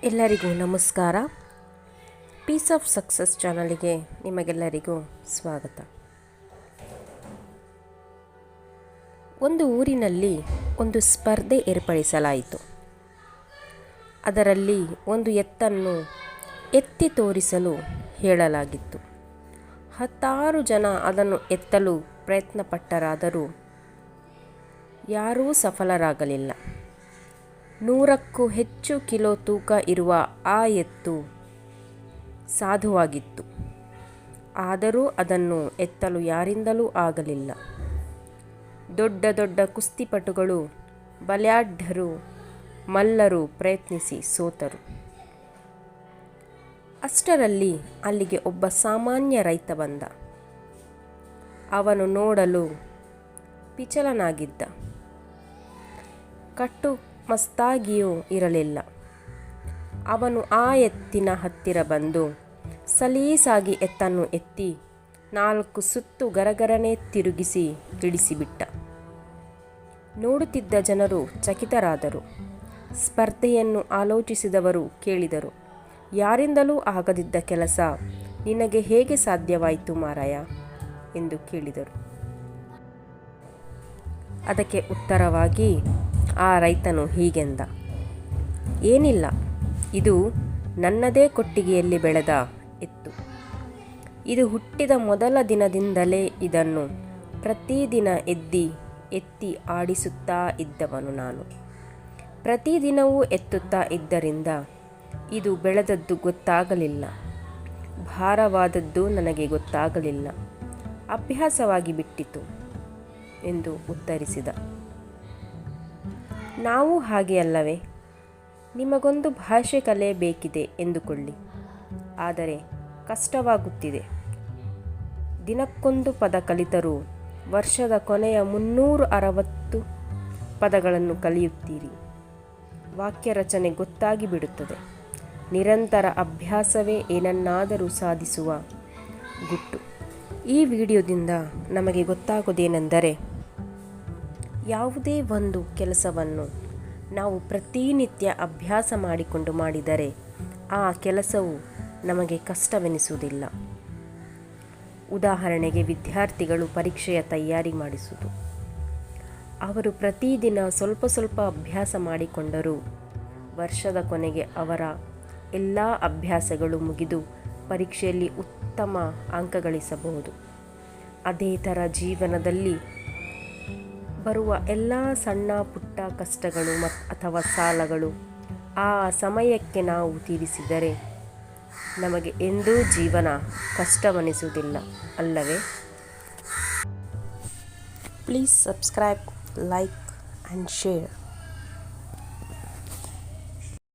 ಎಲ್ಲರಿಗೂ ನಮಸ್ಕಾರ. Piece of success ಚಾನಲ್ಗೆ ನಿಮಗೆಲ್ಲರಿಗೂ ಸ್ವಾಗತ. ಒಂದು ಊರಿನಲ್ಲಿ ಒಂದು ಸ್ಪರ್ಧೆ ಏರ್ಪಡಿಸಲಾಯಿತು. ಅದರಲ್ಲಿ ಒಂದು ಎತ್ತನ್ನು ಎತ್ತಿ ತೋರಿಸಲು ಹೇಳಲಾಗಿತ್ತು. 10 ಜನ ಅದನ್ನು ಎತ್ತಲು ಪ್ರಯತ್ನಪಟ್ಟರಾದರೂ ಯಾರೂ ಸಫಲರಾಗಲಿಲ್ಲ. 100ಕ್ಕೂ ಹೆಚ್ಚು ಕಿಲೋ ತೂಕ ಇರುವ ಆ ಎತ್ತು ಸಾಧುವಾಗಿತ್ತು. ಆದರೂ ಅದನ್ನು ಎತ್ತಲು ಯಾರಿಂದಲೂ ಆಗಲಿಲ್ಲ. ದೊಡ್ಡ ದೊಡ್ಡ ಕುಸ್ತಿಪಟುಗಳು, ಬಲಾಢ್ಯರು, ಮಲ್ಲರು ಪ್ರಯತ್ನಿಸಿ ಸೋತರು. ಅಷ್ಟರಲ್ಲಿ ಅಲ್ಲಿಗೆ ಒಬ್ಬ ಸಾಮಾನ್ಯ ರೈತ ಬಂದ. ಅವನು ನೋಡಲು ಪಿಚಲನಾಗಿದ್ದ. ಕಟ್ಟು ಮಸ್ತಾಗಿಯೂ ಇರಲಿಲ್ಲ. ಅವನು ಆ ಎತ್ತಿನ ಹತ್ತಿರ ಬಂದು ಸಲೀಸಾಗಿ ಎತ್ತನ್ನು ಎತ್ತಿ 4 ಸುತ್ತು ಗರಗರನೆ ತಿರುಗಿಸಿ ಇಳಿಸಿಬಿಟ್ಟ. ನೋಡುತ್ತಿದ್ದ ಜನರು ಚಕಿತರಾದರು. ಸ್ಪರ್ಧೆಯನ್ನು ಆಲೋಚಿಸಿದವರು ಕೇಳಿದರು, ಯಾರಿಂದಲೂ ಆಗದಿದ್ದ ಕೆಲಸ ನಿನಗೆ ಹೇಗೆ ಸಾಧ್ಯವಾಯಿತು ಮಾರಾಯ ಎಂದು ಕೇಳಿದರು. ಅದಕ್ಕೆ ಉತ್ತರವಾಗಿ ಆ ರೈತನು ಹೀಗೆಂದ, ಏನಿಲ್ಲ, ಇದು ನನ್ನದೇ ಕೊಟ್ಟಿಗೆಯಲ್ಲಿ ಬೆಳೆದ ಎತ್ತು. ಇದು ಹುಟ್ಟಿದ ಮೊದಲ ದಿನದಿಂದಲೇ ಇದನ್ನು ಪ್ರತಿದಿನ ಎತ್ತಿ ಆಡಿಸುತ್ತಾ ಇದ್ದವನು ನಾನು. ಪ್ರತಿದಿನವೂ ಎತ್ತುತ್ತಾ ಇದ್ದರಿಂದ ಇದು ಬೆಳೆದದ್ದು ಗೊತ್ತಾಗಲಿಲ್ಲ, ಭಾರವಾದದ್ದು ನನಗೆ ಗೊತ್ತಾಗಲಿಲ್ಲ, ಅಭ್ಯಾಸವಾಗಿ ಬಿಟ್ಟಿತು ಎಂದು ಉತ್ತರಿಸಿದ. ನಾವು ಹಾಗೆ ಅಲ್ಲವೇ? ನಿಮಗೊಂದು ಭಾಷೆ ಕಲಿಯಬೇಕಿದೆ ಎಂದುಕೊಳ್ಳಿ, ಆದರೆ ಕಷ್ಟವಾಗುತ್ತಿದೆ. ದಿನಕ್ಕೊಂದು ಪದ ಕಲಿತರೂ ವರ್ಷದ ಕೊನೆಯ 360 ಪದಗಳನ್ನು ಕಲಿಯುತ್ತೀರಿ. ವಾಕ್ಯ ರಚನೆ ಗೊತ್ತಾಗಿ ಬಿಡುತ್ತದೆ. ನಿರಂತರ ಅಭ್ಯಾಸವೇ ಏನನ್ನಾದರೂ ಸಾಧಿಸುವ ಗುಟ್ಟು. ಈ ವಿಡಿಯೋದಿಂದ ನಮಗೆ ಗೊತ್ತಾಗೋದೇನೆಂದರೆ, ಯಾವುದೇ ಒಂದು ಕೆಲಸವನ್ನು ನಾವು ಪ್ರತಿನಿತ್ಯ ಅಭ್ಯಾಸ ಮಾಡಿಕೊಂಡು ಮಾಡಿದರೆ ಆ ಕೆಲಸವು ನಮಗೆ ಕಷ್ಟವೆನಿಸುವುದಿಲ್ಲ. ಉದಾಹರಣೆಗೆ, ವಿದ್ಯಾರ್ಥಿಗಳು ಪರೀಕ್ಷೆಯ ತಯಾರಿ ಮಾಡಿಸುವುದು. ಅವರು ಪ್ರತಿದಿನ ಸ್ವಲ್ಪ ಸ್ವಲ್ಪ ಅಭ್ಯಾಸ ಮಾಡಿಕೊಂಡರೂ ವರ್ಷದ ಕೊನೆಗೆ ಅವರ ಎಲ್ಲ ಅಭ್ಯಾಸಗಳು ಮುಗಿದು ಪರೀಕ್ಷೆಯಲ್ಲಿ ಉತ್ತಮ ಅಂಕ ಗಳಿಸಬಹುದು. ಅದೇ ಥರ ಜೀವನದಲ್ಲಿ ಬರುವ ಎಲ್ಲ ಸಣ್ಣ ಪುಟ್ಟ ಕಷ್ಟಗಳು ಅಥವಾ ಸಾಲಗಳು ಆ ಸಮಯಕ್ಕೆ ನಾವು ತೀರಿಸಿದರೆ ನಮಗೆ ಎಂದೂ ಜೀವನ ಕಷ್ಟವೆನಿಸುವುದಿಲ್ಲ ಅಲ್ಲವೇ? Please subscribe, like and share.